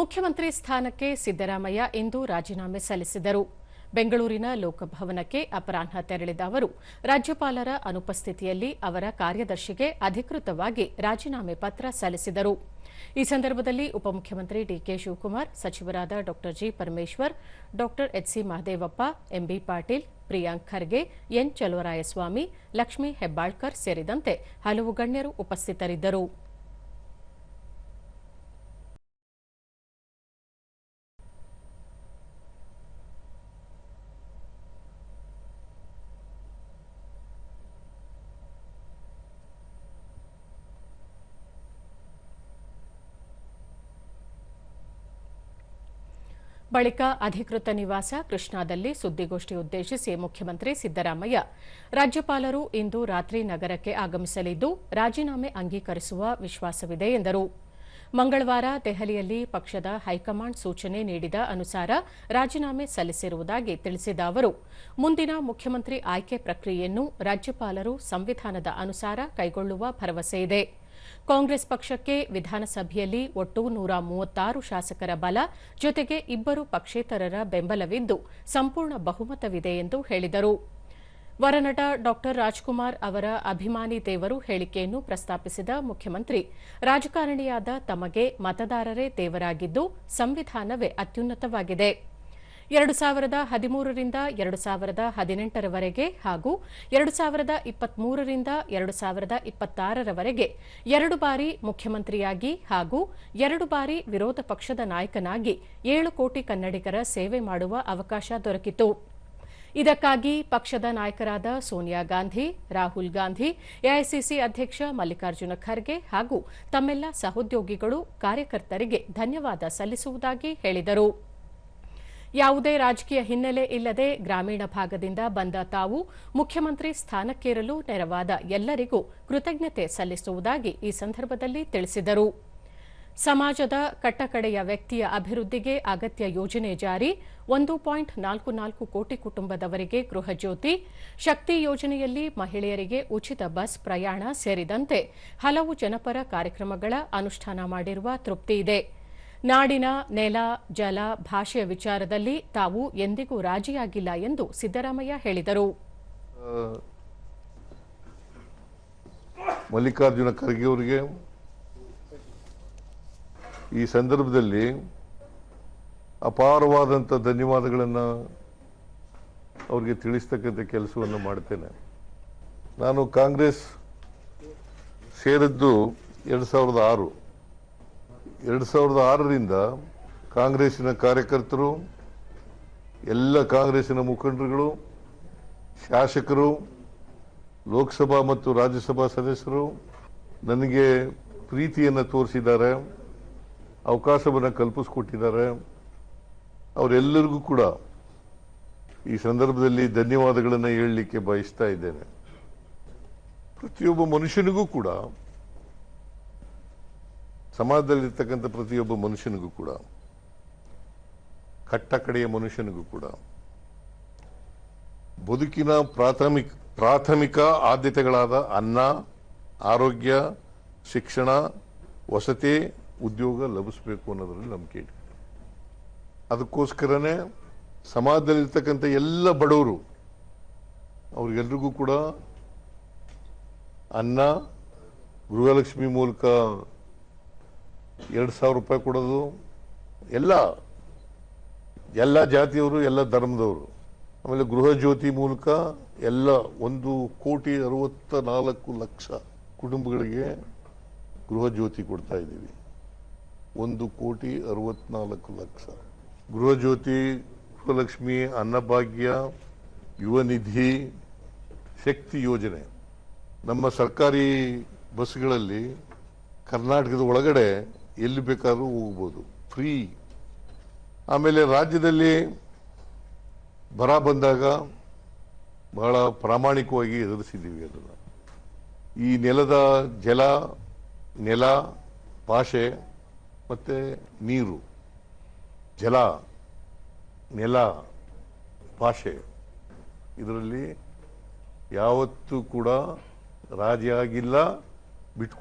ಮುಖ್ಯಮಂತ್ರಿ ಸ್ಥಾನಕ್ಕೆ ಸಿದ್ದರಾಮಯ್ಯ ಇಂದು ರಾಜೀನಾಮೆ ಸಲ್ಲಿಸಿದರು. ಬೆಂಗಳೂರಿನ ಲೋಕಭವನಕ್ಕೆ ಅಪರಾಹ್ನ ತೆರಳಿದ ಅವರು ರಾಜ್ಯಪಾಲರ ಅನುಪಸ್ಥಿತಿಯಲ್ಲಿ ಅವರ ಕಾರ್ಯದರ್ಶಿಗೆ ಅಧಿಕೃತವಾಗಿ ರಾಜೀನಾಮೆ ಪತ್ರ ಸಲ್ಲಿಸಿದರು. ಈ ಸಂದರ್ಭದಲ್ಲಿ ಉಪಮುಖ್ಯಮಂತ್ರಿ ಡಿಕೆ ಶಿವಕುಮಾರ್, ಸಚಿವರಾದ ಡಾ G Parameshwar, Dr HC Mahadevappa, MB Patil, Priyank Kharge, N Chaluvarayaswamy, Lakshmi Hebbalkar ಸೇರಿದಂತೆ ಹಲವು ಗಣ್ಯರು ಉಪಸ್ಥಿತರಿದ್ದರು. ಬಳಿಕ ಅಧಿಕೃತ ನಿವಾಸ ಕೃಷ್ಣಾದಲ್ಲಿ ಸುದ್ದಿಗೋಷ್ಠಿ ಉದ್ದೇಶಿಸಿ ಮುಖ್ಯಮಂತ್ರಿ ಸಿದ್ದರಾಮಯ್ಯ, ರಾಜ್ಯಪಾಲರು ಇಂದು ರಾತ್ರಿ ನಗರಕ್ಕೆ ಆಗಮಿಸಲಿದ್ದು ರಾಜೀನಾಮೆ ಅಂಗೀಕರಿಸುವ ವಿಶ್ವಾಸವಿದೆ ಎಂದರು. ಮಂಗಳವಾರ ದೆಹಲಿಯಲ್ಲಿ ಪಕ್ಷದ ಹೈಕಮಾಂಡ್ ಸೂಚನೆ ನೀಡಿದ ಅನುಸಾರ ರಾಜೀನಾಮೆ ಸಲ್ಲಿಸಿರುವುದಾಗಿ ತಿಳಿಸಿದ ಅವರು, ಮುಂದಿನ ಮುಖ್ಯಮಂತ್ರಿ ಆಯ್ಕೆ ಪ್ರಕ್ರಿಯೆಯನ್ನು ರಾಜ್ಯಪಾಲರು ಸಂವಿಧಾನದ ಅನುಸಾರ ಕೈಗೊಳ್ಳುವ ಭರವಸೆಯಿದೆ. ಕಾಂಗ್ರೆಸ್ ಪಕ್ಷಕ್ಕೆ ವಿಧಾನಸಭೆಯಲ್ಲಿ ಒಟ್ಟು 136 ಶಾಸಕರ ಬಲ ಜೊತೆಗೆ 2 ಪಕ್ಷೇತರರ ಬೆಂಬಲವಿದ್ದು ಸಂಪೂರ್ಣ ಬಹುಮತವಿದೆ ಎಂದು ಹೇಳಿದರು. ವರನಟ ಡಾ ರಾಜ್ಕುಮಾರ್ ಅವರ ಅಭಿಮಾನಿ ದೇವರು ಹೇಳಿಕೆಯನ್ನು ಪ್ರಸ್ತಾಪಿಸಿದ ಮುಖ್ಯಮಂತ್ರಿ, ರಾಜಕಾರಣಿಯಾದ ತಮಗೆ ಮತದಾರರೇ ದೇವರಾಗಿದ್ದು ಸಂವಿಧಾನವೇ ಅತ್ಯುನ್ನತವಾಗಿದೆ. 2013ರಿಂದ 2018ರವರೆಗೆ ಹಾಗೂ 2023ರಿಂದ 2026ರವರೆಗೆ 2 ಬಾರಿ ಮುಖ್ಯಮಂತ್ರಿಯಾಗಿ ಹಾಗೂ 2 ಬಾರಿ ವಿರೋಧ ಪಕ್ಷದ ನಾಯಕನಾಗಿ 7 ಕೋಟಿ ಕನ್ನಡಿಗರ ಸೇವೆ ಮಾಡುವ ಅವಕಾಶ ದೊರಕಿತು. ಇದಕ್ಕಾಗಿ ಪಕ್ಷದ ನಾಯಕರಾದ ಸೋನಿಯಾ ಗಾಂಧಿ, ರಾಹುಲ್ ಗಾಂಧಿ, ಎಐಸಿಸಿ ಅಧ್ಯಕ್ಷ ಮಲ್ಲಿಕಾರ್ಜುನ ಖರ್ಗೆ ಹಾಗೂ ತಮ್ಮೆಲ್ಲ ಸಹೋದ್ಯೋಗಿಗಳು, ಕಾರ್ಯಕರ್ತರಿಗೆ ಧನ್ಯವಾದ ಸಲ್ಲಿಸುವುದಾಗಿ ಹೇಳಿದರು. ಯಾವುದೇ ರಾಜಕೀಯ ಹಿನ್ನೆಲೆ ಇಲ್ಲದೆ ಗ್ರಾಮೀಣ ಭಾಗದಿಂದ ಬಂದ ತಾವು ಮುಖ್ಯಮಂತ್ರಿ ಸ್ಥಾನಕ್ಕೇರಲು ನೆರವಾದ ಎಲ್ಲರಿಗೂ ಕೃತಜ್ಞತೆ ಸಲ್ಲಿಸುವುದಾಗಿ ಈ ಸಂದರ್ಭದಲ್ಲಿ ತಿಳಿಸಿದರು. ಸಮಾಜದ ಕಟ್ಟಕಡೆಯ ವ್ಯಕ್ತಿಯ ಅಭಿವೃದ್ಧಿಗೆ ಅಗತ್ಯ ಯೋಜನೆ ಜಾರಿ, 1.44 ಕೋಟಿ ಕುಟುಂಬದವರಿಗೆ ಗೃಹಜ್ಯೋತಿ, ಶಕ್ತಿ ಯೋಜನೆಯಲ್ಲಿ ಮಹಿಳೆಯರಿಗೆ ಉಚಿತ ಬಸ್ ಪ್ರಯಾಣ ಸೇರಿದಂತೆ ಹಲವು ಜನಪರ ಕಾರ್ಯಕ್ರಮಗಳ ಅನುಷ್ಠಾನ ಮಾಡಿರುವ ತೃಪ್ತಿಯಿದೆ. ನಾಡಿನ ನೆಲ, ಜಲ, ಭಾಷೆಯ ವಿಚಾರದಲ್ಲಿ ತಾವು ಎಂದಿಗೂ ರಾಜಿಯಾಗಿಲ್ಲ ಎಂದು ಸಿದ್ದರಾಮಯ್ಯ ಹೇಳಿದರು. ಮಲ್ಲಿಕಾರ್ಜುನ ಖರ್ಗೆ ಅವರಿಗೆ ಈ ಸಂದರ್ಭದಲ್ಲಿ ಅಪಾರವಾದಂಥ ಧನ್ಯವಾದಗಳನ್ನು ಅವರಿಗೆ ತಿಳಿಸ್ತಕ್ಕಂಥ ಕೆಲಸವನ್ನು ಮಾಡ್ತೇನೆ. ನಾನು ಕಾಂಗ್ರೆಸ್ ಸೇರಿದ್ದು 2006. 2006ರಿಂದ ಕಾಂಗ್ರೆಸ್ಸಿನ ಕಾರ್ಯಕರ್ತರು, ಎಲ್ಲ ಕಾಂಗ್ರೆಸ್ಸಿನ ಮುಖಂಡರುಗಳು, ಶಾಸಕರು, ಲೋಕಸಭಾ ಮತ್ತು ರಾಜ್ಯಸಭಾ ಸದಸ್ಯರು ನನಗೆ ಪ್ರೀತಿಯನ್ನು ತೋರಿಸಿದ್ದಾರೆ, ಅವಕಾಶವನ್ನು ಕಲ್ಪಿಸಿಕೊಟ್ಟಿದ್ದಾರೆ. ಅವರೆಲ್ಲರಿಗೂ ಕೂಡ ಈ ಸಂದರ್ಭದಲ್ಲಿ ಧನ್ಯವಾದಗಳನ್ನು ಹೇಳಲಿಕ್ಕೆ ಬಯಸ್ತಾ ಇದ್ದೇನೆ. ಪ್ರತಿಯೊಬ್ಬ ಮನುಷ್ಯನಿಗೂ ಕೂಡ, ಸಮಾಜದಲ್ಲಿರ್ತಕ್ಕಂಥ ಪ್ರತಿಯೊಬ್ಬ ಮನುಷ್ಯನಿಗೂ ಕೂಡ, ಕಟ್ಟಕಡೆಯ ಮನುಷ್ಯನಿಗೂ ಕೂಡ ಬದುಕಿನ ಪ್ರಾಥಮಿಕ ಆದ್ಯತೆಗಳಾದ ಅನ್ನ, ಆರೋಗ್ಯ, ಶಿಕ್ಷಣ, ವಸತಿ, ಉದ್ಯೋಗ ಲಭಿಸಬೇಕು ಅನ್ನೋದ್ರಲ್ಲಿ ನಂಬಿಕೆ ಇದೆ. ಅದಕ್ಕೋಸ್ಕರನೇ ಸಮಾಜದಲ್ಲಿರ್ತಕ್ಕಂಥ ಎಲ್ಲ ಬಡವರು ಅವ್ರಿಗೆಲ್ರಿಗೂ ಕೂಡ ಅನ್ನ, ಗೃಹಲಕ್ಷ್ಮಿ ಮೂಲಕ 2,000 ರೂಪಾಯಿ ಕೊಡೋದು, ಎಲ್ಲ ಜಾತಿಯವರು, ಎಲ್ಲ ಧರ್ಮದವರು. ಆಮೇಲೆ ಗೃಹ ಜ್ಯೋತಿ ಮೂಲಕ ಎಲ್ಲ 1,64,00,000 ಕುಟುಂಬಗಳಿಗೆ ಗೃಹ ಜ್ಯೋತಿ ಕೊಡ್ತಾ ಇದ್ದೀವಿ. 1,64,00,000 ಗೃಹ ಜ್ಯೋತಿ, ಗೃಹಲಕ್ಷ್ಮಿ, ಅನ್ನಭಾಗ್ಯ, ಯುವ ನಿಧಿ, ಶಕ್ತಿ ಯೋಜನೆ. ನಮ್ಮ ಸರ್ಕಾರಿ ಬಸ್ಗಳಲ್ಲಿ ಕರ್ನಾಟಕದ ಒಳಗಡೆ ಎಲ್ಲಿ ಬೇಕಾದ್ರೂ ಹೋಗ್ಬೋದು, ಫ್ರೀ. ಆಮೇಲೆ ರಾಜ್ಯದಲ್ಲಿ ಬರ ಬಂದಾಗ ಬಹಳ ಪ್ರಾಮಾಣಿಕವಾಗಿ ಎದುರಿಸಿದ್ದೀವಿ ಅದನ್ನು. ಈ ನೆಲದ ಜಲ, ನೆಲ, ಭಾಷೆ ಮತ್ತು ನೀರು, ಜಲ, ನೆಲ, ಭಾಷೆ, ಇದರಲ್ಲಿ ಯಾವತ್ತೂ ಕೂಡ ರಾಜಿ ಆಗಿಲ್ಲ, ಬಿಟ್ಕೊಟ್ಟಿಲ್ಲ.